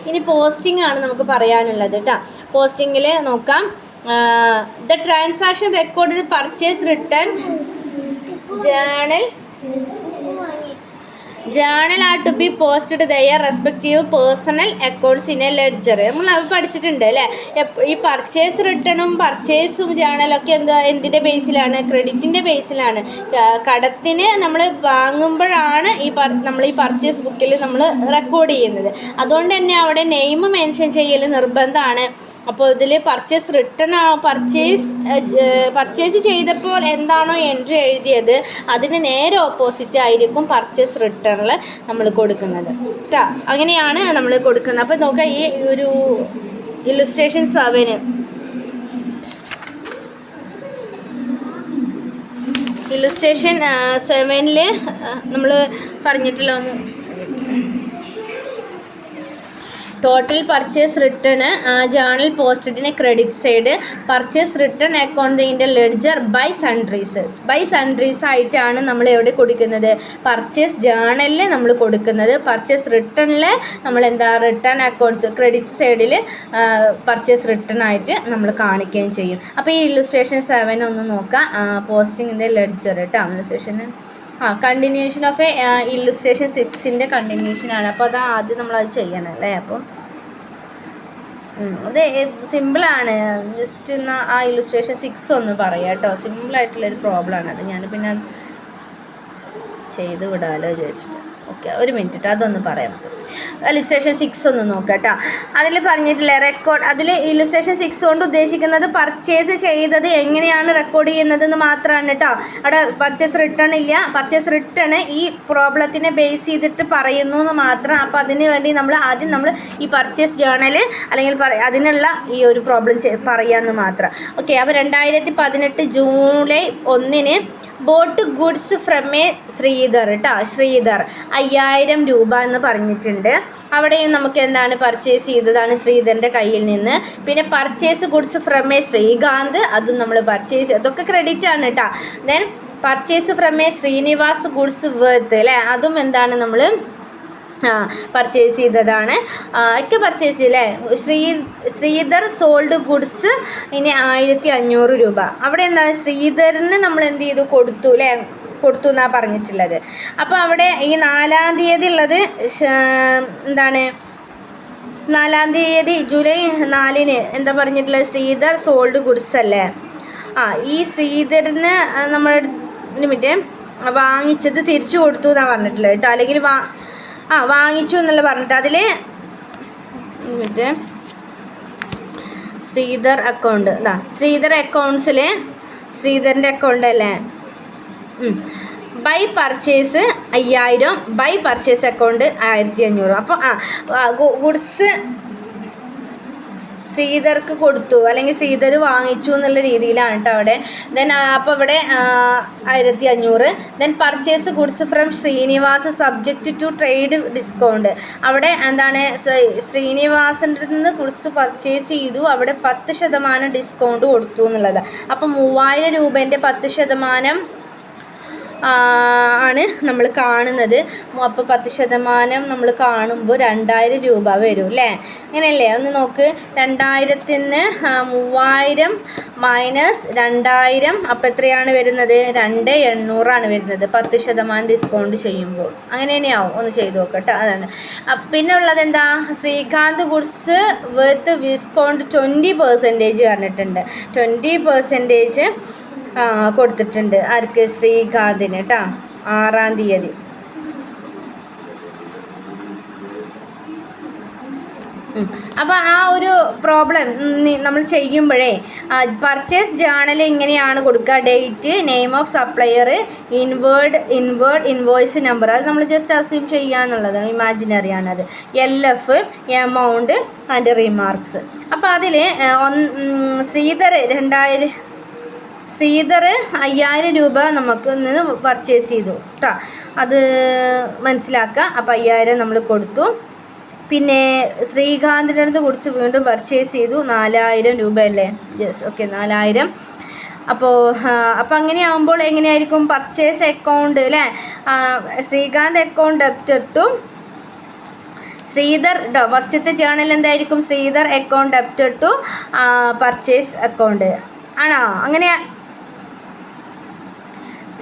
ഇനി പോസ്റ്റിംഗ് ആണ് നമുക്ക് പറയാനുള്ളത് കേട്ടോ. പോസ്റ്റിങ്ങിൽ നോക്കാം. The transaction record purchase return journal are to be posted their respective personal accounts in a ledger. നമ്മൾ അത് പഠിച്ചിട്ടുണ്ട് അല്ലേ. ഈ പർച്ചേസ് റിട്ടേണും പർച്ചേസും ജേണലൊക്കെ എന്തിൻ്റെ ബേസിലാണ്? ക്രെഡിറ്റിൻ്റെ ബേസിലാണ്. കടത്തിന് നമ്മൾ വാങ്ങുമ്പോഴാണ് നമ്മൾ ഈ പർച്ചേസ് ബുക്കിൽ നമ്മൾ റെക്കോർഡ് ചെയ്യുന്നത്. അതുകൊണ്ട് തന്നെ അവിടെ നെയിം മെൻഷൻ ചെയ്യൽ നിർബന്ധമാണ്. അപ്പോൾ ഇതിൽ പർച്ചേസ് റിട്ടേൺ പർച്ചേസ് ചെയ്തപ്പോൾ എന്താണോ എൻട്രി എഴുതിയത് അതിന് നേരെ ഓപ്പോസിറ്റ് ആയിരിക്കും പർച്ചേസ് റിട്ടേണിൽ നമ്മൾ കൊടുക്കുന്നത് കേട്ടോ. അങ്ങനെയാണ് നമ്മൾ കൊടുക്കുന്നത്. അപ്പോൾ നോക്കാം, ഈ ഒരു ഇല്ലുസ്ട്രേഷൻ 7 ഇല്ലുസ്ട്രേഷൻ 7 നമ്മൾ പറഞ്ഞിട്ടുള്ള ഒന്ന് ടോട്ടൽ പർച്ചേസ് റിട്ടേൺ ജേണൽ പോസ്റ്റഡിന് credit side purchase return account ഇതിൻ്റെ ലെഡ്ജർ ബൈ സൺട്രീസ് ആയിട്ടാണ് നമ്മൾ എവിടെ കൊടുക്കുന്നത്? പർച്ചേസ് ജേണലിൽ നമ്മൾ കൊടുക്കുന്നത്. പർച്ചേസ് റിട്ടേണിൽ നമ്മൾ റിട്ടേൺ അക്കൗണ്ട്സ് ക്രെഡിറ്റ് സൈഡിൽ പർച്ചേസ് റിട്ടേൺ ആയിട്ട് നമ്മൾ കാണിക്കുകയും ചെയ്യും. അപ്പോൾ ഈ ഇല്ലുസ്ട്രേഷൻ 7 ഒന്ന് നോക്കാം. പോസ്റ്റിങ്ങിൻ്റെ ലെഡ്ജർ കേട്ടോ. ഇല്ലുസ്ട്രേഷൻ കണ്ടിന്യൂഷൻ ഓഫ് ഇല്ലുസ്ട്രേഷൻ 6ൻ്റെ കണ്ടിന്യൂഷനാണ്. അപ്പോൾ അത് ആദ്യം നമ്മളത് ചെയ്യണം അല്ലേ. അപ്പം അത് സിമ്പിളാണ്. ജസ്റ്റ് ഒന്ന് ആ ഇല്ലുസ്ട്രേഷൻ 6 ഒന്ന് പറയാം കേട്ടോ. സിമ്പിളായിട്ടുള്ളൊരു പ്രോബ്ലമാണ് അത്. ഞാൻ പിന്നെ ചെയ്ത് വിടാമല്ലോ വിചാരിച്ചിട്ട്. ഓക്കെ, ഒരു മിനിറ്റ് അതൊന്ന് പറയാം. ഇല്ലുസ്ട്രേഷൻ 6 ഒന്ന് നോക്കാം കേട്ടോ. അതിൽ പറഞ്ഞിട്ടില്ല റെക്കോർഡ്. അതിൽ ഇല്ലുസ്ട്രേഷൻ 6 കൊണ്ട് ഉദ്ദേശിക്കുന്നത് പർച്ചേസ് ചെയ്തത് എങ്ങനെയാണ് റെക്കോർഡ് ചെയ്യുന്നതെന്ന് മാത്രമാണ് കേട്ടോ. അവിടെ പർച്ചേസ് റിട്ടേൺ ഇല്ല. പർച്ചേസ് റിട്ടേൺ ഈ പ്രോബ്ലത്തിനെ ബേസ് ചെയ്തിട്ട് പറയുന്നു എന്ന് മാത്രം. അപ്പോൾ അതിന് വേണ്ടി നമ്മൾ ഈ പർച്ചേസ് ജേണൽ അല്ലെങ്കിൽ അതിനുള്ള ഈ ഒരു പ്രോബ്ലം പറയാമെന്ന് മാത്രം. ഓക്കെ, അപ്പോൾ 2018 July 1 bought goods from a Sridhar കേട്ടോ. ശ്രീധർ 5000 രൂപ എന്ന് പറഞ്ഞിട്ടുണ്ട്. അവിടെയും നമുക്ക് എന്താണ് പർച്ചേസ് ചെയ്തതാണ് ശ്രീധരൻ്റെ കയ്യിൽ നിന്ന്. പിന്നെ purchase goods from a Srikanth, അതും നമ്മൾ പർച്ചേസ്, അതൊക്കെ ക്രെഡിറ്റ് ആണ് കേട്ടോ. Then purchase from a Srinivas goods worth അല്ലേ, അതും എന്താണ് നമ്മൾ പർച്ചേസ് ചെയ്തതാണ്. ഒക്കെ പർച്ചേസ് ചെയ്യല്ലേ. ശ്രീധർ സോൾഡ് ഗുഡ്സ് ഇനി 1500 രൂപ. അവിടെ എന്താണ് ശ്രീധറിന് നമ്മൾ എന്ത് ചെയ്തു? കൊടുത്തു അല്ലേ, കൊടുത്തു എന്നാണ് പറഞ്ഞിട്ടുള്ളത്. അപ്പോൾ അവിടെ ഈ 4-ാം തീയതി ഉള്ളത് എന്താണ്? 4-ാം തീയതി ജൂലൈ 4 എന്താ പറഞ്ഞിട്ടുള്ളത്? ശ്രീധർ സോൾഡ് ഗുഡ്സ് അല്ലേ. ഈ ശ്രീധറിന് നമ്മൾ വാങ്ങിച്ചത് തിരിച്ചു കൊടുത്തു എന്നാണ് പറഞ്ഞിട്ടുള്ളത് കേട്ടോ. അല്ലെങ്കിൽ വാങ്ങിച്ചു എന്നുള്ള പറഞ്ഞിട്ട് അതിൽ ശ്രീധർ അക്കൗണ്ട് ശ്രീധർ അക്കൗണ്ട്സിൽ ശ്രീധറിൻ്റെ അക്കൗണ്ട് അല്ലേ. By purchase 5000, by purchase account 1500. അപ്പോൾ ഗുഡ്സ് ശ്രീധർക്ക് കൊടുത്തു അല്ലെങ്കിൽ ശ്രീധർ വാങ്ങിച്ചു എന്നുള്ള രീതിയിലാണ് കേട്ടോ അവിടെ. ദെൻ അപ്പോൾ ഇവിടെ 1500. Then purchase goods from Srinivas subject to trade discount. അവിടെ എന്താണ് ശ്രീനിവാസിൻ്റെ നിന്ന് ഗുഡ്സ് പർച്ചേസ് ചെയ്തു, അവിടെ 10% ഡിസ്കൗണ്ട് കൊടുത്തു എന്നുള്ളത്. അപ്പോൾ 3000 രൂപേൻ്റെ 10% ആണ് നമ്മൾ കാണുന്നത്. അപ്പോൾ 10% നമ്മൾ കാണുമ്പോൾ 2000 രൂപ വരും അല്ലേ. അങ്ങനെയല്ലേ? ഒന്ന് നോക്ക്. 2000-ന് 3000 മൈനസ് 2000 അപ്പോൾ എത്രയാണ് വരുന്നത്? 2800 വരുന്നത് 10% ഡിസ്കൗണ്ട് ചെയ്യുമ്പോൾ. അങ്ങനെ തന്നെയാവും. ഒന്ന് ചെയ്ത് നോക്കട്ടെ. അതാണ്. പിന്നെ ഉള്ളത് എന്താ? ശ്രീകാന്ത് ഗുഡ്സ് വിത്ത് ഡിസ്കൗണ്ട് 20% പറഞ്ഞിട്ടുണ്ട്. 20% കൊടുത്തിട്ടുണ്ട്. ആർക്ക്? ശ്രീകാന്തിന് കേട്ടോ. 6-ാം തീയതി. അപ്പോൾ ആ ഒരു പ്രോബ്ലം നമ്മൾ ചെയ്യുമ്പോഴേ പർച്ചേസ് ജേണൽ ഇങ്ങനെയാണ് കൊടുക്കുക. Date, name of supplier, inward invoice number. അത് നമ്മൾ ജസ്റ്റ് അസ്യൂം ചെയ്യുക എന്നുള്ളതാണ്. ഇമാജിനറി ആണത്. LF, amount and remarks. അപ്പോൾ അതിൽ ശ്രീധർ 5000 രൂപ നമുക്ക് നിന്ന് പർച്ചേസ് ചെയ്തു കേട്ടോ. അത് മനസ്സിലാക്കുക. അപ്പോൾ 5000 നമ്മൾ കൊടുത്തു. പിന്നെ ശ്രീകാന്തിൻ്റെ അടുത്ത് കുറിച്ച് വീണ്ടും പർച്ചേസ് ചെയ്തു 4000 രൂപയല്ലേ. Yes, okay, 4000. അപ്പോൾ അങ്ങനെയാകുമ്പോൾ എങ്ങനെയായിരിക്കും? പർച്ചേസ് അക്കൗണ്ട് അല്ലേ. Srikanth account debit to Sridhar ഫസ്റ്റത്തെ ജേണൽ എന്തായിരിക്കും? Sridhar account debited to purchase account ആണോ? അങ്ങനെ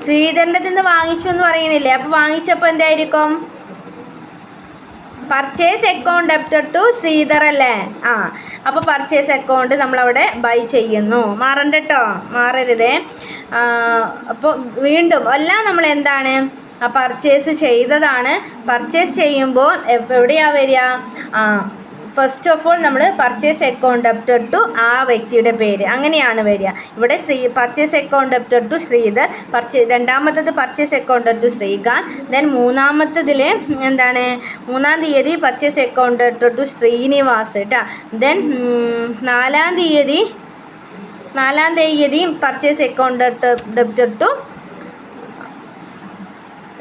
ശ്രീധരൻ്റെ നിന്ന് വാങ്ങിച്ചു എന്ന് പറയുന്നില്ലേ? അപ്പോൾ വാങ്ങിച്ചപ്പോൾ എന്തായിരിക്കും? Purchase account debited to Sridhar അല്ലേ? അപ്പോൾ പർച്ചേസ് അക്കൗണ്ട് നമ്മളവിടെ ബൈ ചെയ്യുന്നു. മാറണ്ട കേട്ടോ, മാറരുതേ. അപ്പോൾ വീണ്ടും എല്ലാം നമ്മൾ എന്താണ് പർച്ചേസ് ചെയ്തതാണ്. പർച്ചേസ് ചെയ്യുമ്പോൾ എവിടെയാണ് വരിക? ഫസ്റ്റ് ഓഫ് ഓൾ നമ്മൾ പർച്ചേസ് അക്കൗണ്ട് ഡെപ്റ്റഡ് ടു ആ വ്യക്തിയുടെ പേര്, അങ്ങനെയാണ് വരിക. ഇവിടെ purchase account debited to Sridhar, രണ്ടാമത്തത് purchase account to Srikanth. Then മൂന്നാമത്തതിൽ എന്താണ്? 3-ാം തീയതി purchase account debited to Srinivas കേട്ടോ. ദെൻ 4-ാം തീയതി purchase account debited to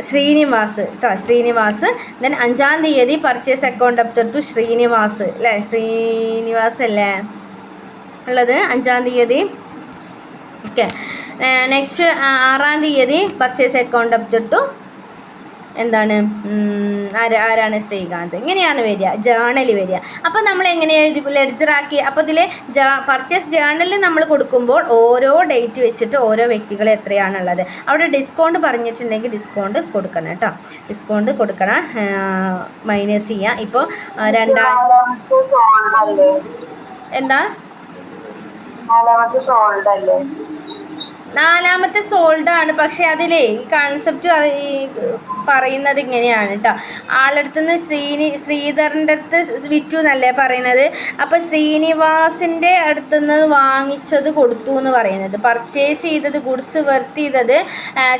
Srinivas കേട്ടോ, ശ്രീനിവാസ്. ദെൻ 5-ാം തീയതി purchase account debited to Srinivas അല്ലേ? ശ്രീനിവാസ് അല്ലേ ഉള്ളത് 5-ാം തീയതി? ഓക്കെ. നെക്സ്റ്റ് 6-ാം തീയതി പർച്ചേസ് അക്കൗണ്ട് ഡെപ്റ്റഡ് ടു എന്താണ്? ആരാണ്? ശ്രീകാന്ത്. ഇങ്ങനെയാണ് വരിക, ജേണൽ വരിക. അപ്പോൾ നമ്മൾ എങ്ങനെ എഴുതി ലെഡ്ജറാക്കി? അപ്പോൾ ഇതിൽ പർച്ചേസ് ജേണലിൽ നമ്മൾ കൊടുക്കുമ്പോൾ ഓരോ ഡേറ്റ് വെച്ചിട്ട് ഓരോ വ്യക്തികൾ എത്രയാണുള്ളത് അവിടെ ഡിസ്കൗണ്ട് പറഞ്ഞിട്ടുണ്ടെങ്കിൽ ഡിസ്കൗണ്ട് കൊടുക്കണം കേട്ടോ, ഡിസ്കൗണ്ട് കൊടുക്കണം, മൈനസ് ചെയ്യാം. ഇപ്പോൾ എന്താ? 4-ാമത്തെ സോൾഡാണ്. പക്ഷേ അതിലേ ഈ കൺസെപ്റ്റ് പറയുന്നത് ഇങ്ങനെയാണ് കേട്ടോ. ആളടുത്തുനിന്ന് ശ്രീധറിൻ്റെ അടുത്ത് വിറ്റു എന്നല്ലേ പറയുന്നത്. അപ്പോൾ ശ്രീനിവാസിൻ്റെ അടുത്തുനിന്ന് വാങ്ങിച്ചത് കൊടുത്തു എന്ന് പറയുന്നത്, പർച്ചേസ് ചെയ്തത് ഗുഡ്സ് വെർത്ത് ചെയ്തത്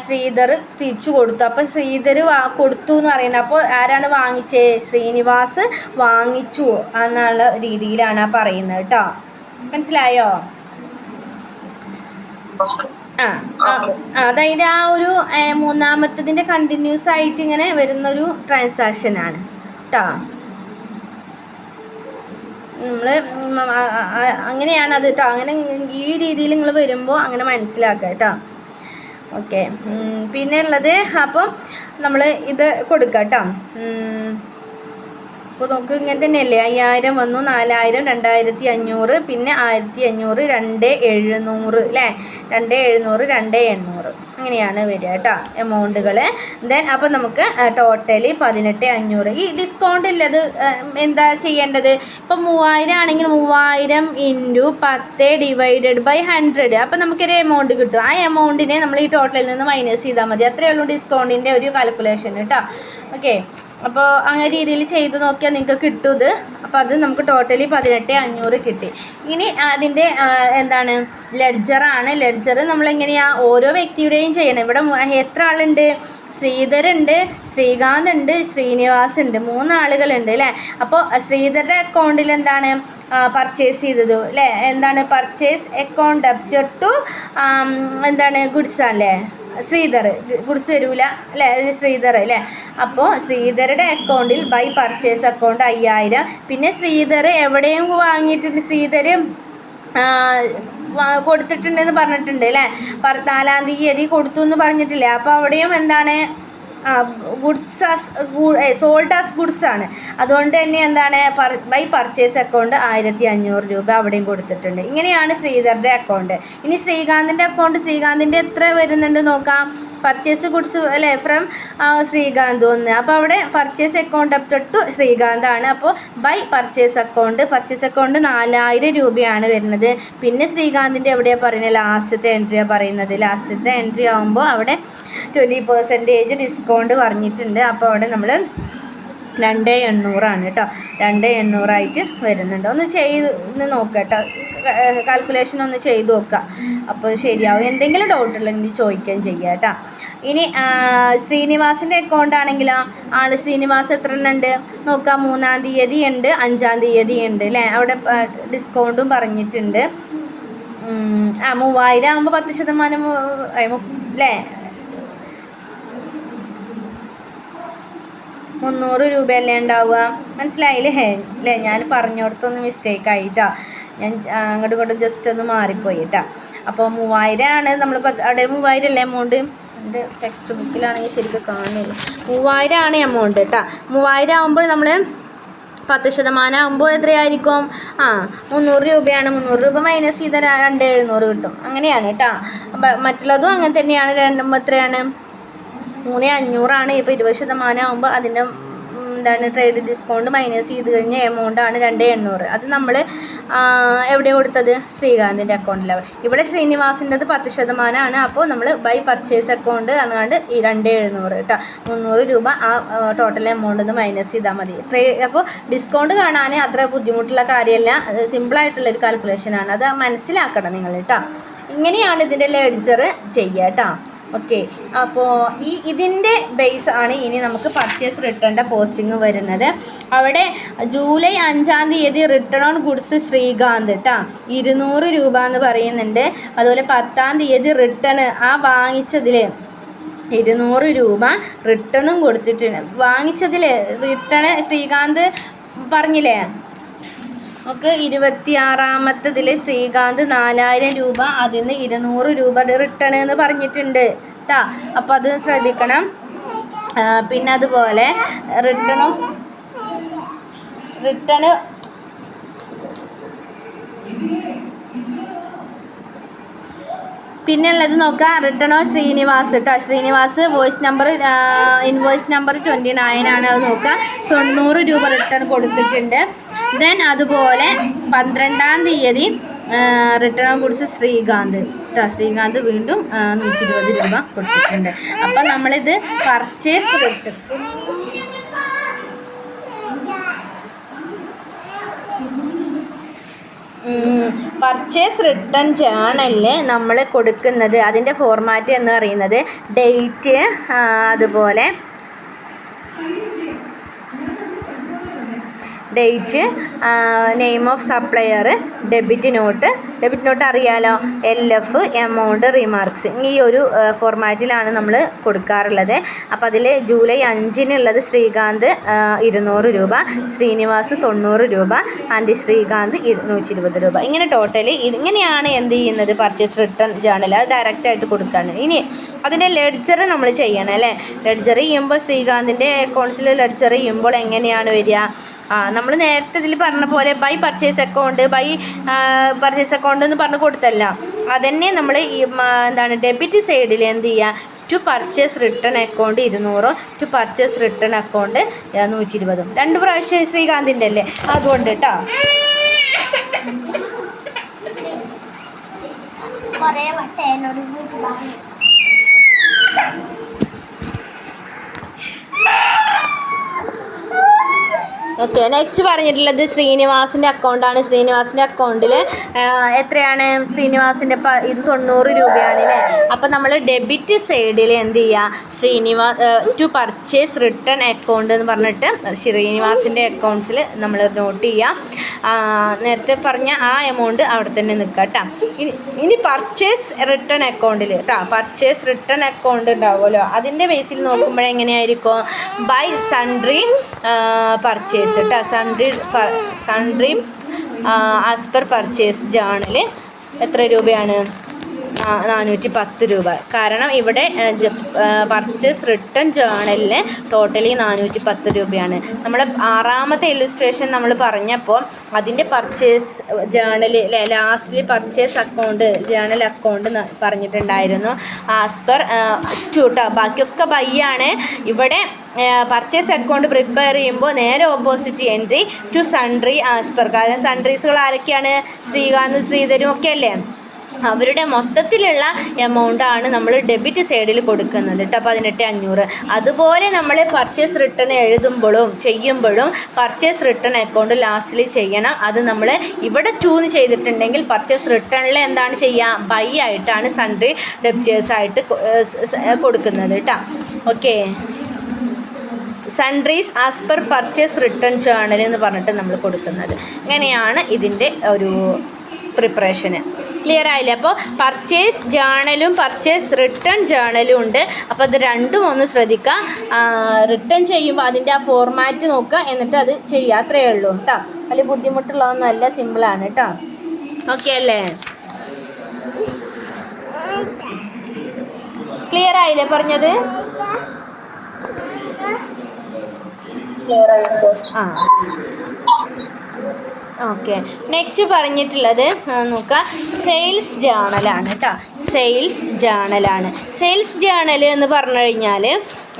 ശ്രീധർ തിരിച്ചു കൊടുത്തു. അപ്പോൾ ശ്രീധർ കൊടുത്തു എന്ന് പറയുന്നത്. അപ്പോൾ ആരാണ് വാങ്ങിച്ചത്? ശ്രീനിവാസ് വാങ്ങിച്ചു എന്നുള്ള രീതിയിലാണ് പറയുന്നത് കേട്ടോ. മനസ്സിലായോ? അതായത് ആ ഒരു മൂന്നാമത്തതിൻ്റെ കണ്ടിന്യൂസ് ആയിട്ട് ഇങ്ങനെ വരുന്നൊരു ട്രാൻസാക്ഷനാണ് കേട്ടോ. നമ്മൾ അങ്ങനെയാണ് അത് കേട്ടോ. അങ്ങനെ ഈ രീതിയിൽ നിങ്ങൾ വരുമ്പോൾ അങ്ങനെ മനസ്സിലാക്കുക കേട്ടോ. ഓക്കെ. പിന്നെ ഉള്ളത് അപ്പം നമ്മൾ ഇത് കൊടുക്കുക കേട്ടോ. അപ്പോൾ നമുക്ക് ഇങ്ങനെ തന്നെയല്ലേ? 5000 വന്നു, 4000, 2500, പിന്നെ 1500, 2700 അല്ലേ? 2700, 2800 അങ്ങനെയാണ് വരിക കേട്ടോ എമൗണ്ടുകൾ. ദെൻ അപ്പോൾ നമുക്ക് ടോട്ടലി 18500. ഈ ഡിസ്കൗണ്ട് ഇല്ലത് എന്താ ചെയ്യേണ്ടത്? ഇപ്പം 3000 ആണെങ്കിൽ 3000 × 10/100. അപ്പോൾ നമുക്കൊരു എമൗണ്ട് കിട്ടും. ആ എമൗണ്ടിനെ നമ്മൾ ഈ ടോട്ടലിൽ നിന്ന് മൈനസ് ചെയ്താൽ മതി. അത്രയേ ഉള്ളൂ ഡിസ്കൗണ്ടിൻ്റെ ഒരു കാൽക്കുലേഷൻ കേട്ടോ. ഓക്കെ. അപ്പോൾ അങ്ങനെ രീതിയിൽ ചെയ്ത് നോക്കിയാൽ നിങ്ങൾക്ക് കിട്ടും ഇത്. അപ്പോൾ അത് നമുക്ക് ടോട്ടലി 18500 കിട്ടി. ഇനി അതിൻ്റെ എന്താണ്? ലെഡ്ജറാണ്. ലെഡ്ജർ നമ്മളെങ്ങനെയാണ് ഓരോ വ്യക്തിയുടെയും ചെയ്യണം. ഇവിടെ എത്ര ആളുണ്ട്? ശ്രീധരുണ്ട്, ശ്രീകാന്ത് ഉണ്ട്, ശ്രീനിവാസ് ഉണ്ട്, 3 ആളുകളുണ്ട് അല്ലേ? അപ്പോൾ ശ്രീധരുടെ അക്കൗണ്ടിൽ എന്താണ് പർച്ചേസ് ചെയ്തത് അല്ലേ? എന്താണ്? പർച്ചേസ് അക്കൗണ്ട് ഡെപ്റ്റഡ് ടു എന്താണ്? ഗുഡ്സ് അല്ലേ? ശ്രീധർ ഗുഡ്സ് വരൂല അല്ലേ? ശ്രീധർ അല്ലേ? അപ്പോൾ ശ്രീധരുടെ അക്കൗണ്ടിൽ ബൈ പർച്ചേസ് അക്കൗണ്ട് 5000. പിന്നെ ശ്രീധർ എവിടെയും വാങ്ങിയിട്ടുണ്ട്, ശ്രീധർ കൊടുത്തിട്ടുണ്ടെന്ന് പറഞ്ഞിട്ടുണ്ട് അല്ലേ? 4-ാം തീയതി കൊടുത്തു എന്ന് പറഞ്ഞിട്ടില്ലേ? അപ്പോൾ അവിടെയും എന്താണ്? ഗുഡ്സ് സോൾഡ് ആസ് ഗുഡ്സ് ആണ്. അതുകൊണ്ട് തന്നെ എന്താണ്? ബൈ പർച്ചേസ് അക്കൗണ്ട് 1500 രൂപ അവിടെയും കൊടുത്തിട്ടുണ്ട്. ഇങ്ങനെയാണ് ശ്രീധറിൻ്റെ അക്കൗണ്ട്. ഇനി ശ്രീകാന്തിൻ്റെ അക്കൗണ്ട്, ശ്രീകാന്തിൻ്റെ എത്ര വരുന്നുണ്ട് നോക്കാം. പർച്ചേസ് ഗുഡ്സ് അല്ലേ? ഫ്രം ശ്രീകാന്ത് 1. അപ്പോൾ അവിടെ purchase account debited to Srikanth ആണ്. അപ്പോൾ ബൈ പർച്ചേസ് അക്കൗണ്ട് 4000 രൂപയാണ് വരുന്നത്. പിന്നെ ശ്രീകാന്തിൻ്റെ എവിടെയാണ് പറയുന്നത്? ലാസ്റ്റത്തെ എൻട്രിയാണ് പറയുന്നത്. ലാസ്റ്റത്തെ എൻട്രി ആകുമ്പോൾ അവിടെ 20% ഡിസ്കൗണ്ട് പറഞ്ഞിട്ടുണ്ട്. അപ്പോൾ അവിടെ നമ്മൾ 2800 കേട്ടോ. 2800 ആയിട്ട് വരുന്നുണ്ട്. ഒന്ന് ചെയ്ത് നോക്കുക കേട്ടോ, കാൽക്കുലേഷൻ ഒന്ന് ചെയ്ത് നോക്കുക. അപ്പോൾ ശരിയാവും. എന്തെങ്കിലും ഡൗട്ട് ഉണ്ടെങ്കിൽ ചോദിക്കുകയും ചെയ്യുക കേട്ടോ. ഇനി ശ്രീനിവാസിൻ്റെ അക്കൗണ്ട് ആണെങ്കിലോ, ശ്രീനിവാസ് എത്ര ഉണ്ട് നോക്കാം. 3-ാം തീയതി ഉണ്ട്, 5-ാം തീയതി ഉണ്ട് അല്ലേ? അവിടെ ഡിസ്കൗണ്ടും പറഞ്ഞിട്ടുണ്ട്. 3000 ആകുമ്പോൾ 10% അല്ലേ? 300 രൂപയല്ലേ ഉണ്ടാവുക? മനസ്സിലായില്ലേ അല്ലേ? ഞാൻ പറഞ്ഞിടത്തൊന്ന് മിസ്റ്റേക്ക് ആയിട്ടാ, ഞാൻ അങ്ങോട്ടും ഇങ്ങോട്ടും ജസ്റ്റ് ഒന്ന് മാറിപ്പോയി കേട്ടോ. അപ്പോൾ 3000 ആണ് നമ്മൾ അവിടെ 3000 അല്ലേ എമൗണ്ട്? എൻ്റെ ടെക്സ്റ്റ് ബുക്കിലാണെങ്കിൽ ശരിക്കും കാണുള്ളൂ. 3000 ആണ് എമൗണ്ട് കേട്ടോ. 3000 ആകുമ്പോൾ നമ്മൾ 10% ആകുമ്പോൾ എത്രയായിരിക്കും? 300 രൂപയാണ്. 300 രൂപ മൈനസ് ചെയ്താൽ 2700 കിട്ടും. അങ്ങനെയാണ് കേട്ടോ. മറ്റുള്ളതും അങ്ങനെ തന്നെയാണ്. രണ്ടും എത്രയാണ്? 3500 ഇപ്പോൾ 20% ആകുമ്പോൾ അതിൻ്റെ ട്രേഡ് ഡിസ്കൗണ്ട് മൈനസ് ചെയ്ത് കഴിഞ്ഞ എമൗണ്ടാണ് 2800. അത് നമ്മൾ എവിടെ കൊടുത്തത്? ശ്രീകാന്തിൻ്റെ അക്കൗണ്ടിലാണ്. ഇവിടെ ശ്രീനിവാസിൻ്റെത് 10% അപ്പോൾ നമ്മൾ ബൈ പർച്ചേസ് അക്കൗണ്ട് എന്നാണ്ട് ഈ 2700 കേട്ടോ. 300 രൂപ ആ ടോട്ടൽ എമൗണ്ടിൽ നിന്ന് മൈനസ് ചെയ്താൽ മതി. അപ്പോൾ ഡിസ്കൗണ്ട് കാണാൻ അത്ര ബുദ്ധിമുട്ടുള്ള കാര്യമല്ല, സിമ്പിളായിട്ടുള്ളൊരു കാൽക്കുലേഷനാണ്. അത് മനസ്സിലാക്കണം നിങ്ങൾ കേട്ടോ. ഇങ്ങനെയാണ് ഇതിൻ്റെ ലെഡ്ജർ ചെയ്യുക കേട്ടോ. ഓക്കെ, അപ്പോൾ ഇതിൻ്റെ ബേസ് ആണ് ഇനി നമുക്ക് പർച്ചേസ് റിട്ടേണിൻ്റെ പോസ്റ്റിംഗ് വരുന്നത്. അവിടെ ജൂലൈ 5-ാം തീയതി റിട്ടേൺ ഓൺ ഗുഡ്സ് ശ്രീകാന്ത് കേട്ടോ 200 രൂപ എന്ന് പറയുന്നുണ്ട്. അതുപോലെ 10-ാം തീയതി റിട്ടേൺ ആ വാങ്ങിച്ചതിൽ 200 രൂപ റിട്ടേണും കൊടുത്തിട്ടുണ്ട്. വാങ്ങിച്ചതിൽ റിട്ടേൺ ശ്രീകാന്ത് പറഞ്ഞില്ലേ നമുക്ക് 26-ാമത്തതിൽ ശ്രീകാന്ത് 4000 രൂപ അതിൽ നിന്ന് 200 രൂപ റിട്ടേൺ എന്ന് പറഞ്ഞിട്ടുണ്ട് കേട്ടോ. അപ്പോൾ അത് ശ്രദ്ധിക്കണം. പിന്നെ അതുപോലെ റിട്ടേൺ പിന്നെ ഉള്ളത് നോക്കാം. റിട്ടേൺ ഓഫ് ശ്രീനിവാസ് കേട്ടോ. ശ്രീനിവാസ് ഇൻവോയ്സ് നമ്പർ 29 ആണ്. അത് നോക്കാം. 90 രൂപ റിട്ടേൺ കൊടുത്തിട്ടുണ്ട്. ദെൻ അതുപോലെ 12-ാം തീയതി റിട്ടേൺ ഓഫ് ഗുഡ്സ് ശ്രീകാന്ത് കേട്ടോ. ശ്രീകാന്ത് വീണ്ടും 120 രൂപ കൊടുത്തിട്ടുണ്ട്. അപ്പം നമ്മളിത് പർച്ചേസ് റിട്ടേൺ ജേണലിൽ നമ്മൾ കൊടുക്കുന്നത് അതിൻ്റെ ഫോർമാറ്റ് എന്ന് പറയുന്നത് ഡേറ്റ്, അതുപോലെ name of supplier, debit not അറിയാലോ, LF, എമൗണ്ട്, റിമാർക്സ്. ഈ ഒരു ഫോർമാറ്റിലാണ് നമ്മൾ കൊടുക്കാറുള്ളത്. അപ്പോൾ അതിൽ ജൂലൈ 5-നുള്ളത് ശ്രീകാന്ത് 200 രൂപ, ശ്രീനിവാസ് 90 രൂപ, ആൻഡ് ശ്രീകാന്ത് 120 രൂപ. ഇങ്ങനെ ടോട്ടലി ഇങ്ങനെയാണ് എന്ത് ചെയ്യുന്നത് പർച്ചേസ് റിട്ടേൺ ജേണൽ. അത് ഡയറക്റ്റായിട്ട് കൊടുത്താണ്. ഇനി അതിൻ്റെ ലെഡ്ജർ നമ്മൾ ചെയ്യണം അല്ലേ. ലെഡ്ജർ ചെയ്യുമ്പോൾ ശ്രീകാന്തിൻ്റെ അക്കൗണ്ട്സിൽ ലെഡ്ജർ ചെയ്യുമ്പോൾ എങ്ങനെയാണ് വരിക? നമ്മൾ നേരത്തെ ഇതിൽ പറഞ്ഞ പോലെ ബൈ പർച്ചേസ് അക്കൗണ്ട് എന്ന് പറഞ്ഞ് കൊടുത്തല്ല. അതന്നെ നമ്മൾ ഡെബിറ്റ് സൈഡിൽ എന്ത് ചെയ്യുക? To purchase return account 200, to purchase return account 120. 2 പ്രാവശ്യം ശ്രീകാന്തിൻ്റെ അല്ലേ, അതുകൊണ്ട് കേട്ടോ. ഓക്കെ, നെക്സ്റ്റ് പറഞ്ഞിട്ടുള്ളത് ശ്രീനിവാസിൻ്റെ അക്കൗണ്ടാണ്. ശ്രീനിവാസിൻ്റെ അക്കൗണ്ടിൽ എത്രയാണ്? ശ്രീനിവാസിൻ്റെ ഇത് 90 രൂപയാണ് അല്ലേ. അപ്പോൾ നമ്മൾ ഡെബിറ്റ് സൈഡിൽ എന്ത് ചെയ്യുക? ടു പർച്ചേസ് റിട്ടേൺ അക്കൗണ്ട് എന്ന് പറഞ്ഞിട്ട് ശ്രീനിവാസിൻ്റെ അക്കൗണ്ട്സിൽ നമ്മൾ നോട്ട് ചെയ്യുക. നേരത്തെ പറഞ്ഞ ആ എമൗണ്ട് അവിടെ തന്നെ നിൽക്കുക കേട്ടോ. ഇനി പർച്ചേസ് റിട്ടേൺ അക്കൗണ്ടിൽ കേട്ടോ, പർച്ചേസ് റിട്ടേൺ അക്കൗണ്ട് ഉണ്ടാവുമല്ലോ, അതിൻ്റെ ബേസിൽ നോക്കുമ്പോഴെങ്ങനെയായിരിക്കും? ബൈ സൺട്രി പർച്ചേസ് കേട്ടോ. Sundry as per purchase journal എത്ര രൂപയാണ്? 410 രൂപ. കാരണം ഇവിടെ പർച്ചേസ് റിട്ടേൺ ജേണലിന് ടോട്ടലി 410 രൂപയാണ്. നമ്മൾ 6-ാമത്തെ ഇല്ലുസ്ട്രേഷൻ നമ്മൾ പറഞ്ഞപ്പോൾ അതിൻ്റെ പർച്ചേസ് ജേണൽ ലാസ്റ്റിൽ പർച്ചേസ് അക്കൗണ്ട് ജേണൽ അക്കൗണ്ട് പറഞ്ഞിട്ടുണ്ടായിരുന്നു. ആസ് പെർ കേട്ടോ. ബാക്കിയൊക്കെ ബൈ ആണ്. ഇവിടെ പർച്ചേസ് അക്കൗണ്ട് പ്രിപ്പയർ ചെയ്യുമ്പോൾ നേരെ opposite entry to sundry as per. കാരണം സൺട്രീസുകൾ ആരൊക്കെയാണ്? ശ്രീകാന്തും ശ്രീധരും ഒക്കെ അല്ലേ. അവരുടെ മൊത്തത്തിലുള്ള എമൗണ്ടാണ് നമ്മൾ ഡെബിറ്റ് സൈഡിൽ കൊടുക്കുന്നത് കേട്ടോ. 18,500. അതുപോലെ നമ്മൾ പർച്ചേസ് റിട്ടേൺ ചെയ്യുമ്പോഴും പർച്ചേസ് റിട്ടേൺ അക്കൗണ്ട് ലാസ്റ്റിൽ ചെയ്യണം. അത് നമ്മൾ ഇവിടെ 2 ചെയ്തിട്ടുണ്ടെങ്കിൽ പർച്ചേസ് റിട്ടേണിൽ എന്താണ് ചെയ്യുക? ബൈ ആയിട്ടാണ് സൺട്രി ഡെബിറ്റേഴ്സായിട്ട് കൊടുക്കുന്നത് കേട്ടോ. Okay, സൺട്രീസ് as per purchase return journal എന്ന് പറഞ്ഞിട്ട് നമ്മൾ കൊടുക്കുന്നത്. ഇങ്ങനെയാണ് ഇതിൻ്റെ ഒരു പ്രിപ്പറേഷന്. ക്ലിയർ ആയില്ലേ? അപ്പോൾ പർച്ചേസ് ജേണലും പർച്ചേസ് റിട്ടേൺ ജേണലും ഉണ്ട്. അപ്പോൾ അത് രണ്ടും ഒന്ന് ശ്രദ്ധിക്കുക. റിട്ടേൺ ചെയ്യുമ്പോൾ അതിൻ്റെ ആ ഫോർമാറ്റ് നോക്കുക, എന്നിട്ട് അത് ചെയ്യുക. അത്രയേ ഉള്ളൂ കേട്ടോ. വലിയ ബുദ്ധിമുട്ടുള്ളതൊന്നുമല്ല, സിമ്പിളാണ് കേട്ടോ. ഓക്കെ അല്ലേ? ക്ലിയർ ആയില്ലേ പറഞ്ഞത്? ക്ലിയർ ആയി. ഓക്കെ, നെക്സ്റ്റ് പറഞ്ഞിട്ടുള്ളത് നോക്കുക, സെയിൽസ് ജേണലാണ് കേട്ടോ. സെയിൽസ് ജേണലാണ്. സെയിൽസ് ജേണൽ എന്ന് പറഞ്ഞു കഴിഞ്ഞാൽ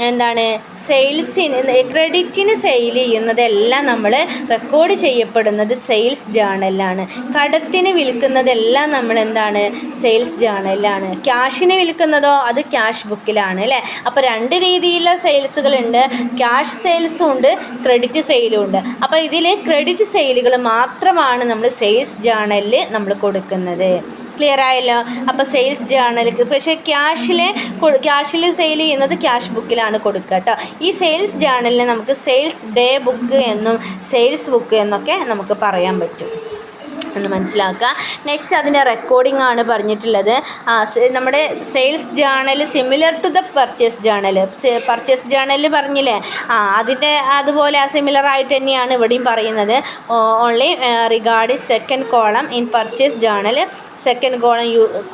എന്താണ്, സെയിൽസിന് ക്രെഡിറ്റിന് സെയിൽ ചെയ്യുന്നതെല്ലാം നമ്മൾ റെക്കോർഡ് ചെയ്യപ്പെടുന്നത് സെയിൽസ് ജേണലിലാണ്. കടത്തിന് വിൽക്കുന്നതെല്ലാം നമ്മൾ എന്താണ്, സെയിൽസ് ജേണലിലാണ്. ക്യാഷിന് വിൽക്കുന്നതോ അത് ക്യാഷ് ബുക്കിലാണ് അല്ലേ. അപ്പോൾ രണ്ട് രീതിയിലുള്ള സെയിൽസുകളുണ്ട്, ക്യാഷ് സെയിൽസും ഉണ്ട്, ക്രെഡിറ്റ് സെയിലും ഉണ്ട്. അപ്പോൾ ഇതിൽ ക്രെഡിറ്റ് സെയിലുകൾ മാത്രമാണ് നമ്മൾ സെയിൽസ് ജേണലിൽ നമ്മൾ കൊടുക്കുന്നത്. ക്ലിയർ ആയല്ലോ. അപ്പോൾ സെയിൽസ് ജേണലിൽ പക്ഷേ ക്യാഷിൽ സെയിൽ ചെയ്യുന്നത് ക്യാഷ് ബുക്കിലാണ് കൊടുക്കുക കേട്ടോ. ഈ സെയിൽസ് ജേണലിനെ നമുക്ക് സെയിൽസ് ഡേ ബുക്ക് എന്നും സെയിൽസ് ബുക്ക് എന്നൊക്കെ നമുക്ക് പറയാൻ പറ്റും എന്ന് മനസ്സിലാക്കുക. നെക്സ്റ്റ് അതിൻ്റെ റെക്കോർഡിംഗ് ആണ് പറഞ്ഞിട്ടുള്ളത്. നമ്മുടെ sales journal similar to the purchase journal. Purchase ജേണലിൽ പറഞ്ഞില്ലേ, അതിൻ്റെ അതുപോലെ സിമിലർ ആയിട്ട് തന്നെയാണ് ഇവിടെയും പറയുന്നത്. Only regard second column in purchase journal, second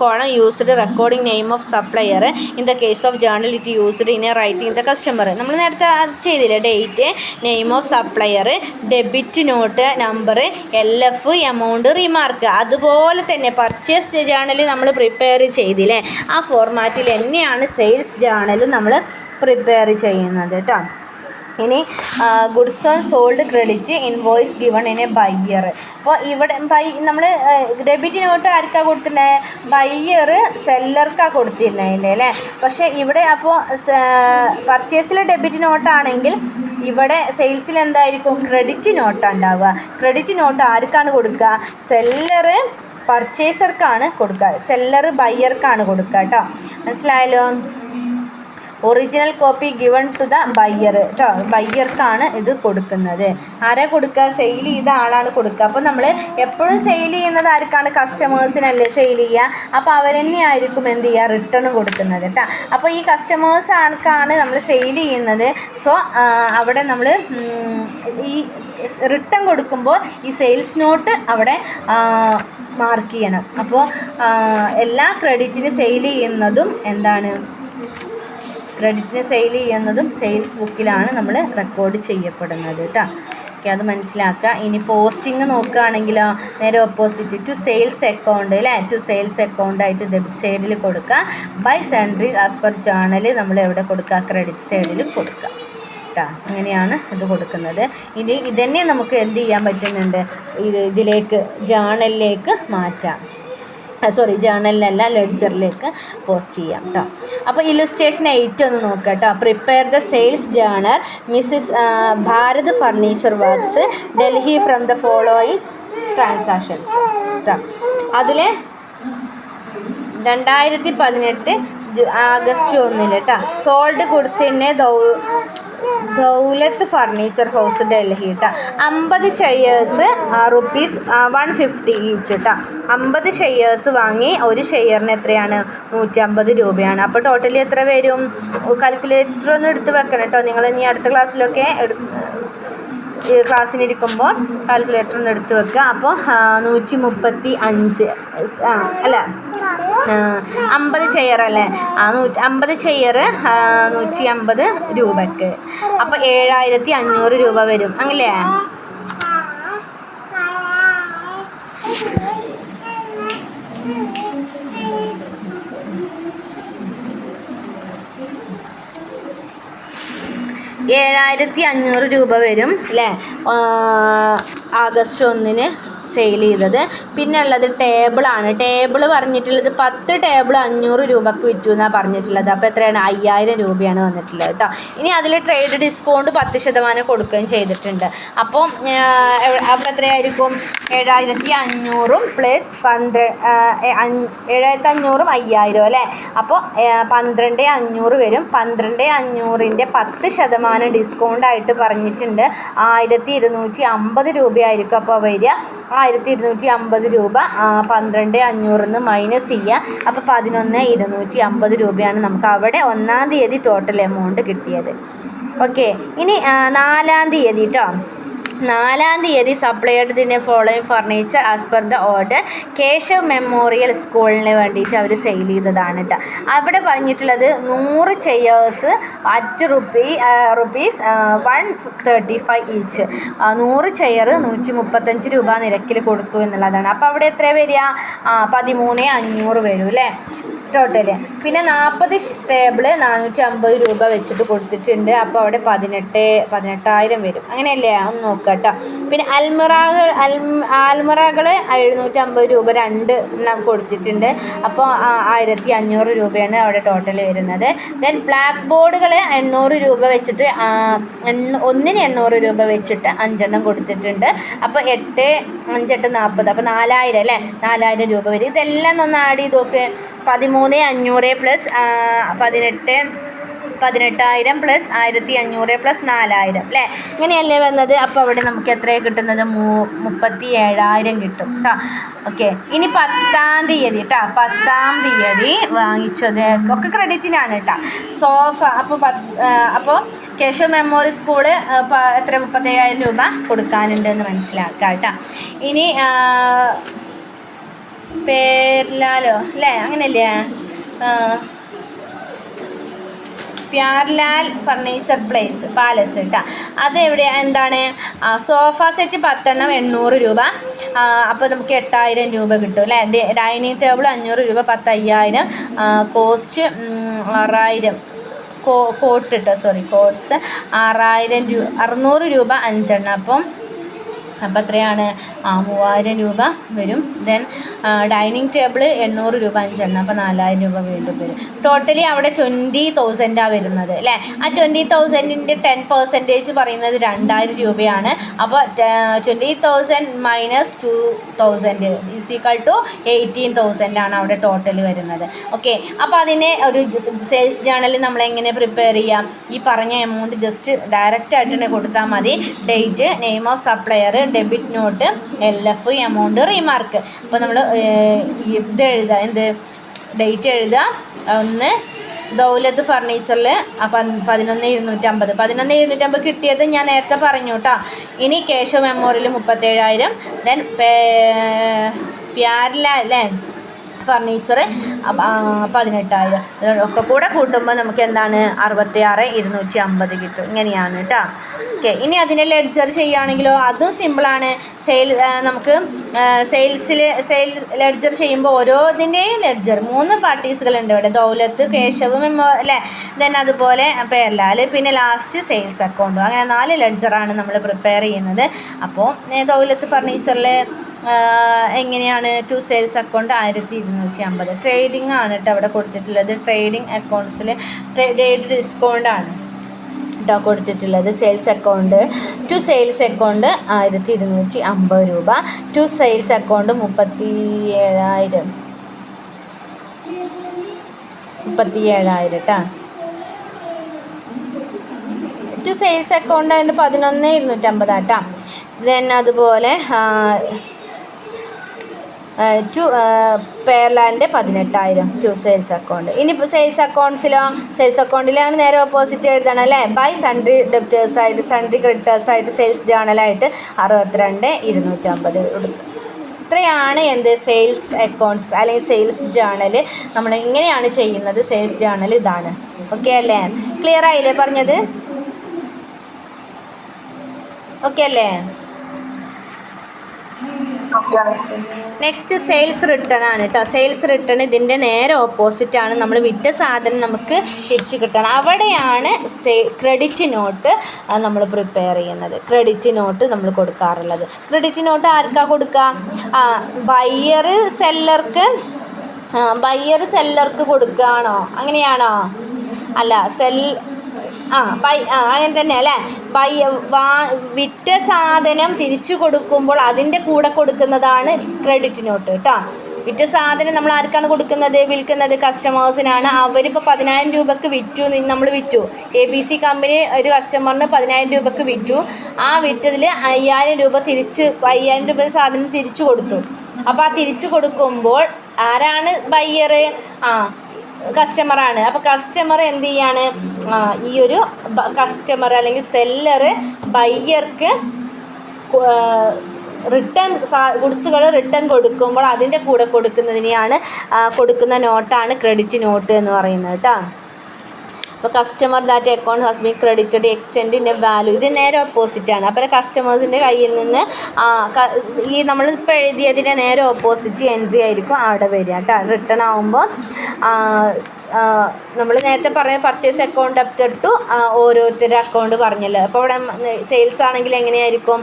column used recording name of supplier. In the case of journal it used in a writing the customer. നമ്മൾ നേരത്തെ ചെയ്തില്ലേ, date, name of supplier, debit note number, LF, amount, remark. അതുപോലെ തന്നെ purchase journal നമ്മൾ prepare ചെയ്തില്ലേ, ആ ഫോർമാറ്റിൽ തന്നെയാണ് സെയിൽസ് ജേണലും നമ്മൾ പ്രിപ്പയർ ചെയ്യുന്നത് കേട്ടോ. ഇനി goods on sold credit invoice given in A buyer. അപ്പോൾ ഇവിടെ നമ്മൾ ഡെബിറ്റ് നോട്ട് ആർക്കാണ് കൊടുത്തിട്ടുള്ളത്, ബയ്യർ സെല്ലർക്കാണ് കൊടുത്തിരുന്നതിൻ്റെ അല്ലേ. പക്ഷേ ഇവിടെ അപ്പോൾ പർച്ചേസിൽ ഡെബിറ്റ് നോട്ടാണെങ്കിൽ ഇവിടെ സെയിൽസിൽ എന്തായിരിക്കും, ക്രെഡിറ്റ് നോട്ടാണ് ഉണ്ടാവുക. ക്രെഡിറ്റ് നോട്ട് ആർക്കാണ് കൊടുക്കുക, സെല്ലർ പർച്ചേസർക്കാണ് കൊടുക്കുക, സെല്ലർ ബയ്യർക്കാണ് കൊടുക്കുക കേട്ടോ. മനസ്സിലായല്ലോ. Original copy given to the buyer കേട്ടോ. ബയ്യർക്കാണ് ഇത് കൊടുക്കുന്നത്. ആരാ കൊടുക്കുക, സെയിൽ ചെയ്ത ആളാണ് കൊടുക്കുക. അപ്പോൾ നമ്മൾ എപ്പോഴും സെയിൽ ചെയ്യുന്നത് ആർക്കാണ്, കസ്റ്റമേഴ്സിനല്ലേ സെയിൽ ചെയ്യുക. അപ്പോൾ അവർ തന്നെ ആയിരിക്കും എന്ത് ചെയ്യുക, റിട്ടേൺ കൊടുക്കുന്നത് കേട്ടോ. അപ്പോൾ ഈ കസ്റ്റമേഴ്സ് ആൾക്കാണ് നമ്മൾ സെയിൽ ചെയ്യുന്നത്. സോ അവിടെ നമ്മൾ ഈ റിട്ടേൺ കൊടുക്കുമ്പോൾ ഈ സെയിൽസ് നോട്ട് അവിടെ മാർക്ക് ചെയ്യണം. അപ്പോൾ എല്ലാ ക്രെഡിറ്റിന് സെയിൽ ചെയ്യുന്നതും എന്താണ്, ക്രെഡിറ്റിന് സെയിൽ ചെയ്യുന്നതും സെയിൽസ് ബുക്കിലാണ് നമ്മൾ റെക്കോർഡ് ചെയ്യപ്പെടുന്നത് കേട്ടോ. ഓക്കെ, അത് മനസ്സിലാക്കുക. ഇനി പോസ്റ്റിംഗ് നോക്കുകയാണെങ്കിലോ നേരെ ഓപ്പോസിറ്റ്, ടു സെയിൽസ് അക്കൗണ്ട് അല്ലേ, ടു സെയിൽസ് അക്കൗണ്ട് ആയിട്ട് ഡെബിറ്റ് സൈഡിൽ കൊടുക്കുക. ബൈ സെൻട്രീസ് ആസ് പെർ ജേണൽ നമ്മൾ എവിടെ കൊടുക്കുക, ക്രെഡിറ്റ് സൈഡിൽ കൊടുക്കുക കേട്ടോ. അങ്ങനെയാണ് ഇത് കൊടുക്കുന്നത്. ഇനി ഇതന്നെ നമുക്ക് എന്ത് ചെയ്യാൻ പറ്റുന്നുണ്ട്, ഇതിലേക്ക് ജേണലിലേക്ക് മാറ്റാം. ജേണലിലല്ല, ലെഡ്ജറിലേക്ക് പോസ്റ്റ് ചെയ്യാം കേട്ടോ. അപ്പോൾ ഇല്ലുസ്ട്രേഷൻ 8 ഒന്ന് നോക്കാം കേട്ടോ. Prepare the sales journal Mrs Bharat furniture works Delhi from the following transactions കേട്ടോ. അതിൽ 2018 ആഗസ്റ്റ് 1 കേട്ടോ. സോൾഡ് ഗുഡ്സിനെ ദൗലത്ത് ഫർണിച്ചർ ഹൗസ് ഡൽഹി കേട്ടോ. 50 ചെയേഴ്സ് ₹150 ഈച്ച് കേട്ടോ. 50 ഷെയർസ് വാങ്ങി ഒരു ഷെയറിന് എത്രയാണ്, 150 രൂപയാണ്. അപ്പോൾ ടോട്ടലി എത്ര വരും, കാൽക്കുലേറ്റർ ഒന്ന് എടുത്ത് വെക്കണം കേട്ടോ. നിങ്ങൾ ഇനി അടുത്ത ക്ലാസ്സിലൊക്കെ ക്ലാസ്സിനിരിക്കുമ്പോൾ കാൽക്കുലേറ്റർ ഒന്ന് എടുത്ത് വെക്കുക. അപ്പോൾ 135 അല്ല 50 ചെയർ അല്ലേ, 50 ചെയർ 150 രൂപയ്ക്ക്. അപ്പോൾ 7500 രൂപ വരും അങ്ങനെ. 7500 രൂപ വരും അല്ലേ, ആഗസ്റ്റ് 1 സെയിൽ ചെയ്തത്. പിന്നെ ഉള്ളത് ടേബിളാണ്. ടേബിൾ പറഞ്ഞിട്ടുള്ളത് 10 ടേബിൾ 500 രൂപക്ക് വിറ്റു എന്നാണ് പറഞ്ഞിട്ടുള്ളത്. അപ്പോൾ എത്രയാണ്, 5000 രൂപയാണ് വന്നിട്ടുള്ളത് കേട്ടോ. ഇനി അതിൽ ട്രേഡ് ഡിസ്കൗണ്ട് 10% കൊടുക്കുകയും ചെയ്തിട്ടുണ്ട്. അപ്പോൾ എത്രയായിരിക്കും, 7500 പ്ലസ് 7500 5000 അല്ലേ. അപ്പോൾ 12500 വരും. 12500ൻ്റെ 10% ഡിസ്കൗണ്ടായിട്ട് പറഞ്ഞിട്ടുണ്ട് 1250 രൂപയായിരിക്കും. അപ്പോൾ വരിക 1250 രൂപ 12500 മൈനസ് ചെയ്യുക. അപ്പോൾ 11250 രൂപയാണ് നമുക്ക് അവിടെ 1-ാം തീയതി ടോട്ടൽ എമൗണ്ട് കിട്ടിയത്. ഓക്കെ, ഇനി 4-ാം തീയതി കേട്ടോ. 4-ാം തീയതി supplied the following furniture as per the order Keshav memorial സ്കൂളിന് വേണ്ടിയിട്ട് അവർ സെയിൽ ചെയ്തതാണ് കേട്ടോ. അവിടെ പറഞ്ഞിട്ടുള്ളത് 100 chairs at rupees 135 each. 100 chair 135 രൂപ നിരക്കിൽ കൊടുത്തു എന്നുള്ളതാണ്. അപ്പോൾ അവിടെ എത്ര വരിക? 13,500 വരും അല്ലേ ടോട്ടല്. പിന്നെ 40 ടേബിൾ 450 രൂപ വെച്ചിട്ട് കൊടുത്തിട്ടുണ്ട്. അപ്പോൾ അവിടെ 18,000 വരും. അങ്ങനെയല്ലേ? ഒന്ന് നോക്കുക കേട്ടോ. പിന്നെ ആൽമറകൾ 750 രൂപ 2 എണ്ണം കൊടുത്തിട്ടുണ്ട്. അപ്പോൾ 1,500 രൂപയാണ് അവിടെ ടോട്ടൽ വരുന്നത്. ദെൻ ബ്ലാക്ക് ബോർഡുകൾ 800 രൂപ വെച്ചിട്ട് ഒന്നിന് 800 രൂപ വെച്ചിട്ട് 5 എണ്ണം കൊടുത്തിട്ടുണ്ട്. അപ്പോൾ 8 5 8 40, അപ്പോൾ 4,000 അല്ലേ? 4,000 രൂപ വരും. ഇതെല്ലാം ഒന്ന് ആഡ് ചെയ്ത് നോക്ക്. 13,500 പ്ലസ് 18,000 പ്ലസ് 1,500 പ്ലസ് 4,000 അല്ലേ? ഇങ്ങനെയല്ലേ വന്നത്? അപ്പോൾ അവിടെ നമുക്ക് എത്രയാണ് കിട്ടുന്നത്? 37,000 കിട്ടും കേട്ടോ. ഓക്കെ, ഇനി 10-ാം തീയതി കേട്ടോ. 10-ാം തീയതി വാങ്ങിച്ചത് ഒക്കെ ക്രെഡിറ്റിനാണ് കേട്ടോ. സോഫ അപ്പോൾ കേശവ് മെമ്മോറിയൽ സ്കൂള് എത്ര 37,000 രൂപ കൊടുക്കാനുണ്ടെന്ന് മനസ്സിലാക്കാം കേട്ടോ. ഇനി പേർലാലോ അല്ലേ? അങ്ങനെയല്ലേ? പ്യാർലാൽ ഫർണിച്ചർ പാലസ് കേട്ടോ. അത് എന്താണ്? സോഫ സെറ്റ് 10 എണ്ണം 800 രൂപ. അപ്പോൾ നമുക്ക് 8,000 രൂപ കിട്ടും അല്ലേ? ഡൈനിങ് ടേബിൾ 500 രൂപ 10,500. കോസ്റ്റ് 6,000. കോട്ട്സ് 600 രൂപ 5 എണ്ണം. അപ്പോൾ എത്രയാണ്? 3,000 രൂപ വരും. ദെൻ ഡൈനിങ് ടേബിൾ 800 രൂപ 5 എണ്ണം. അപ്പോൾ 4,000 രൂപ വീണ്ടും വരും. ടോട്ടലി അവിടെ 20,000 വരുന്നത് അല്ലേ? ആ 20,000-ൻ്റെ 10% പറയുന്നത് 2,000 രൂപയാണ്. അപ്പോൾ 20,000 മൈനസ് 2,000 = 18,000 ആണ് അവിടെ ടോട്ടൽ വരുന്നത്. ഓക്കെ, അപ്പോൾ അതിനെ ഒരു സെയിൽസ് ജേണൽ നമ്മളെങ്ങനെ പ്രിപ്പയർ ചെയ്യാം? ഈ പറഞ്ഞ എമൗണ്ട് ജസ്റ്റ് ഡയറക്റ്റായിട്ട് തന്നെ കൊടുത്താൽ മതി. Date, name of supplier, debit note, LF, amount, remark. അപ്പോൾ നമ്മൾ ഇത് എഴുതുക. ഡേറ്റ് എഴുതുക. 1 ദൗലത്ത് ഫർണിച്ചറിൽ 11,250. 11,250 കിട്ടിയത് ഞാൻ നേരത്തെ പറഞ്ഞു കേട്ടോ. ഇനി Keshav memorial 37,000. Then Pyarelal furniture 18,000. ഒക്കെ കൂടെ കൂട്ടുമ്പോൾ നമുക്ക് എന്താണ്? 66,250 കിട്ടും. ഇങ്ങനെയാണ് കേട്ടോ. ഓക്കെ, ഇനി അതിനെ ലെഡ്ജർ ചെയ്യുകയാണെങ്കിലോ അതും സിമ്പിളാണ്. നമുക്ക് സെയിൽ ലെഡ്ജർ ചെയ്യുമ്പോൾ ഓരോതിൻ്റെയും ലെഡ്ജർ 3 പാർട്ടീസുകളുണ്ട് ഇവിടെ. ദൗലത്ത്, കേശവ് അല്ലേ? ദെൻ അതുപോലെ പേർലാൽ, പിന്നെ ലാസ്റ്റ് സെയിൽസ് അക്കൗണ്ടും. അങ്ങനെ 4 ലെഡ്ജറാണ് നമ്മൾ പ്രിപ്പയർ ചെയ്യുന്നത്. അപ്പോൾ ദൗലത്ത് ഫർണിച്ചറിൽ എങ്ങനെയാണ്? 2 സെയിൽസ് അക്കൗണ്ട് 1,250. ട്രേഡിംഗ് ആണ് കേട്ടോ അവിടെ കൊടുത്തിട്ടുള്ളത്. ട്രേഡിംഗ് അക്കൗണ്ട്സിൽ ഡിസ്കൗണ്ട് ആണ് കേട്ടോ കൊടുത്തിട്ടുള്ളത്. സെയിൽസ് അക്കൗണ്ട് 2 സെയിൽസ് അക്കൗണ്ട് 1,250 രൂപ. 2 സെയിൽസ് അക്കൗണ്ട് 37,000 കേട്ടോ. 2 സെയിൽസ് അക്കൗണ്ട് ആയിട്ട് 11,250 കേട്ടോ. ദെൻ അതുപോലെ പേർലാലിൻ്റെ 18,000 2 സെയിൽസ് അക്കൗണ്ട്. ഇനി സെയിൽസ് അക്കൗണ്ട്സിലോ? സെയിൽസ് അക്കൗണ്ടിലാണ് നേരെ ഓപ്പോസിറ്റ് എഴുതണം അല്ലേ? ബൈ സൺഡ്രി ഡെപ്റ്റേഴ്സായിട്ട്, സൺഡ്രി ക്രെഡിറ്റേഴ്സായിട്ട്, സെയിൽസ് ജേണലായിട്ട് 62,250. ഇത്രയാണ് സെയിൽസ് അക്കൗണ്ട്സ് അല്ലെങ്കിൽ സെയിൽസ് ജേണൽ. നമ്മൾ ഇങ്ങനെയാണ് ചെയ്യുന്നത്. സെയിൽസ് ജേണൽ ഇതാണ്. ഓക്കെ അല്ലേ? ക്ലിയർ ആയില്ലേ പറഞ്ഞത്? ഓക്കെ അല്ലേ? നെക്സ്റ്റ് സെയിൽസ് റിട്ടേൺ ആണ് കേട്ടോ. സെയിൽസ് റിട്ടേൺ ഇതിൻ്റെ നേരെ ഓപ്പോസിറ്റാണ്. നമ്മൾ വിറ്റ സാധനം നമുക്ക് തിരിച്ച് കിട്ടണം. അവിടെയാണ് ക്രെഡിറ്റ് നോട്ട് നമ്മൾ പ്രിപ്പയർ ചെയ്യുന്നത്. ക്രെഡിറ്റ് നോട്ട് നമ്മൾ കൊടുക്കാറുള്ളത്. ക്രെഡിറ്റ് നോട്ട് ആർക്കാണ് കൊടുക്കുക? ബയ്യർ സെല്ലർക്ക് കൊടുക്കുകയാണോ? അങ്ങനെയാണോ? അല്ല, അങ്ങനെ തന്നെ അല്ലേ? വിറ്റ സാധനം തിരിച്ചു കൊടുക്കുമ്പോൾ അതിൻ്റെ കൂടെ കൊടുക്കുന്നതാണ് ക്രെഡിറ്റ് നോട്ട് കേട്ടോ. വിറ്റ സാധനം നമ്മൾ ആർക്കാണ് വിൽക്കുന്നത്? കസ്റ്റമേഴ്സിനാണ്. അവരിപ്പോൾ 10,000 രൂപയ്ക്ക് നമ്മൾ വിറ്റു. ABC കമ്പനി ഒരു കസ്റ്റമറിന് 10,000 രൂപയ്ക്ക് വിറ്റു. ആ വിറ്റതിൽ 5,000 രൂപ 5,000 രൂപ സാധനം തിരിച്ചു കൊടുത്തു. അപ്പോൾ ആ തിരിച്ചു കൊടുക്കുമ്പോൾ ആരാണ് ബയ്യർ? കസ്റ്റമറാണ്. അപ്പോൾ കസ്റ്റമർ എന്ത് ചെയ്യാണ്? ഈ ഒരു കസ്റ്റമർ അല്ലെങ്കിൽ സെല്ലർ ബയ്യർക്ക് റിട്ടേൺ ഗുഡ്സുകൾ റിട്ടേൺ കൊടുക്കുമ്പോൾ അതിൻ്റെ കൂടെ കൊടുക്കുന്ന നോട്ടാണ് ക്രെഡിറ്റ് നോട്ട് എന്ന് പറയുന്നത് കേട്ടോ. അപ്പോൾ customer that account has been credited എക്സ്റ്റെൻഡിൻ്റെ വാല്യൂ, ഇത് നേരെ ഓപ്പോസിറ്റാണ്. അപ്പോൾ കസ്റ്റമേഴ്സിൻ്റെ കയ്യിൽ നിന്ന് ഈ നമ്മളിപ്പോൾ എഴുതിയതിൻ്റെ നേരെ ഓപ്പോസിറ്റ് എൻട്രി ആയിരിക്കും അവിടെ വരിക കേട്ടോ. റിട്ടേൺ ആകുമ്പോൾ നമ്മൾ നേരത്തെ പറഞ്ഞ പർച്ചേസ് അക്കൗണ്ട് അപ് ടു ഓരോരുത്തരുടെ അക്കൗണ്ട് പറഞ്ഞല്ലോ. അപ്പോൾ ഇവിടെ സെയിൽസ് ആണെങ്കിൽ എങ്ങനെയായിരിക്കും,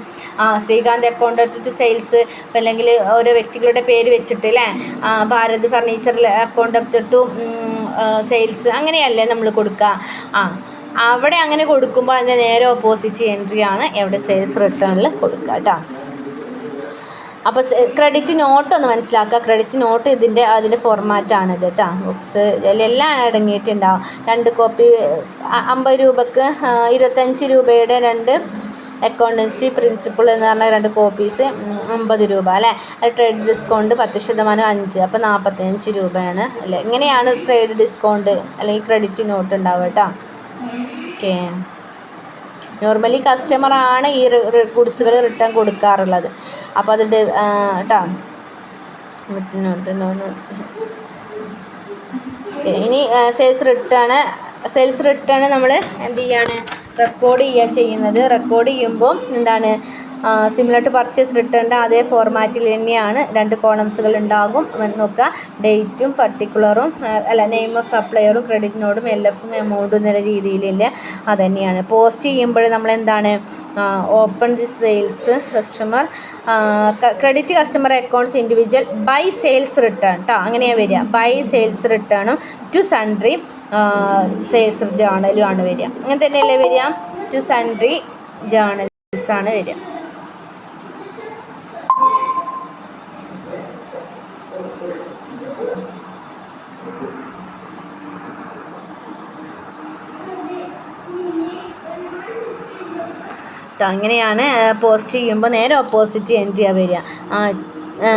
ശ്രീകാന്ത് അക്കൗണ്ട് ടു സെയിൽസ്, അല്ലെങ്കിൽ ഓരോ വ്യക്തികളുടെ പേര് വെച്ചിട്ട് അല്ലേ, ഭാരത് ഫർണിച്ചറിൽ അക്കൗണ്ട് അപ് ടു സെയിൽസ്, അങ്ങനെയല്ലേ നമ്മൾ കൊടുക്കുക. അവിടെ അങ്ങനെ കൊടുക്കുമ്പോൾ അതിൻ്റെ നേരെ ഓപ്പോസിറ്റ് എൻട്രി ആണ് എവിടെ സെയിൽസ് റിട്ടേണിൽ കൊടുക്കുക കേട്ടോ. അപ്പോൾ ക്രെഡിറ്റ് നോട്ട് ഒന്ന് മനസ്സിലാക്കുക. ക്രെഡിറ്റ് നോട്ട് അതിൻ്റെ ഫോർമാറ്റാണിത് കേട്ടോ. ബുക്സ് ഇതിലെല്ലാം അടങ്ങിയിട്ടുണ്ടാവും. 2 കോപ്പി 50 രൂപക്ക് 25 രൂപയുടെ 2 അക്കൗണ്ടൻസി പ്രിൻസിപ്പിൾ എന്ന് പറഞ്ഞ 2 കോപ്പീസ് 50 രൂപ അല്ലേ. അത് ട്രേഡ് ഡിസ്കൗണ്ട് 10% 5, അപ്പോൾ 45 രൂപയാണ് അല്ലേ. ഇങ്ങനെയാണ് ട്രേഡ് ഡിസ്കൗണ്ട് അല്ലെങ്കിൽ ക്രെഡിറ്റ് നോട്ട് ഉണ്ടാവുക കേട്ടോ. ഓക്കെ, നോർമലി കസ്റ്റമറാണ് ഈ ഗുഡ്സുകൾ റിട്ടേൺ കൊടുക്കാറുള്ളത്. അപ്പോൾ അത് കേട്ടോ. ഇനി സെയിൽസ് റിട്ടേൺ നമ്മൾ എന്ത് ചെയ്യാണ്, റെക്കോർഡ് ചെയ്യുന്നത്. റെക്കോർഡ് ചെയ്യുമ്പോൾ എന്താണ്, സിമിലർ ടു പർച്ചേസ് റിട്ടേണിൻ്റെ അതേ ഫോർമാറ്റിൽ തന്നെയാണ് 2 കോളംസുകൾ ഉണ്ടാകും. നോക്കുക, ഡേറ്റും പർട്ടിക്കുലറും നെയിം ഓഫ് സപ്ലയറും ക്രെഡിറ്റ് നോട്ടും LFും എമൗണ്ടും എന്നുള്ള രീതിയിലില്ല അത് തന്നെയാണ്. പോസ്റ്റ് ചെയ്യുമ്പോൾ നമ്മൾ എന്താണ്, open the sales customer credit customer accounts individual by sales return കേട്ടോ. അങ്ങനെയാണ് വരിക. ബൈ സെയിൽസ് റിട്ടേണും ടു സൺട്രി സെയിൽസ് ജേണലും ആണ് വരിക. അങ്ങനെ തന്നെയല്ലേ വരിക, ടു സൺട്രി ജേണൽസ് ആണ് വരിക. അങ്ങനെയാണ് പോസ്റ്റ് ചെയ്യുമ്പോൾ നേരെ ഓപ്പോസിറ്റ് എൻട്രി വരിക.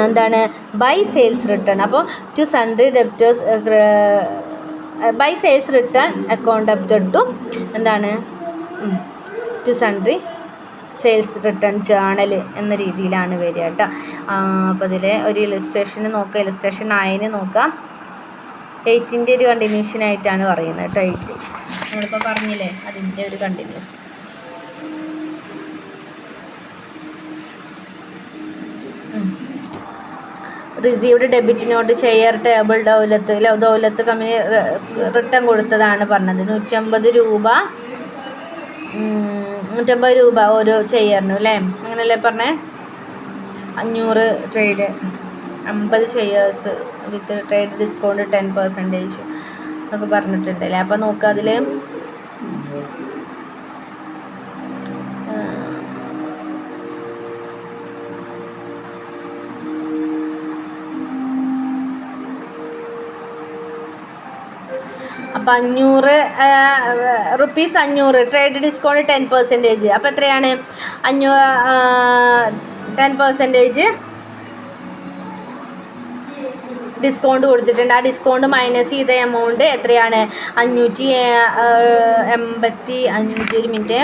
എന്താണ്, ബൈ സെയിൽസ് റിട്ടേൺ. അപ്പോൾ to sundry debtors by sales return account up to എന്താണ്, to sundry sales return journal എന്ന രീതിയിലാണ് വരിക കേട്ടോ. അപ്പോൾ ഇതിൽ ഒരു ഇല്ലസ്ട്രേഷന് നോക്കുക. ഇല്ലസ്ട്രേഷൻ 9 നോക്കാം. 8ൻ്റെ ഒരു കണ്ടിന്യൂഷനായിട്ടാണ് പറയുന്നത് കേട്ടോ. 8 നമ്മളിപ്പോൾ പറഞ്ഞില്ലേ, അതിൻ്റെ ഒരു continuation. Received debit not share table Daulat company return കൊടുത്തതാണ് പറഞ്ഞത്. 150 രൂപ ഓരോ ഷെയറിനും അല്ലേ, അങ്ങനെയല്ലേ പറഞ്ഞേ. 500 ട്രേഡ് 50 ഷെയർസ് വിത്ത് ട്രേഡ് ഡിസ്കൗണ്ട് 10% എന്നൊക്കെ പറഞ്ഞിട്ടുണ്ടല്ലേ. അപ്പോൾ നോക്കുക, അതിൽ അപ്പോൾ 500 റുപ്പീസ് 500 ട്രേഡ് ഡിസ്കൗണ്ട് 10%. അപ്പോൾ എത്രയാണ്, 10% ഡിസ്കൗണ്ട് കൊടുത്തിട്ടുണ്ട്. ആ ഡിസ്കൗണ്ട് മൈനസ് ചെയ്ത എമൗണ്ട് എത്രയാണ്, 585. ഒരു മിനിറ്റ്,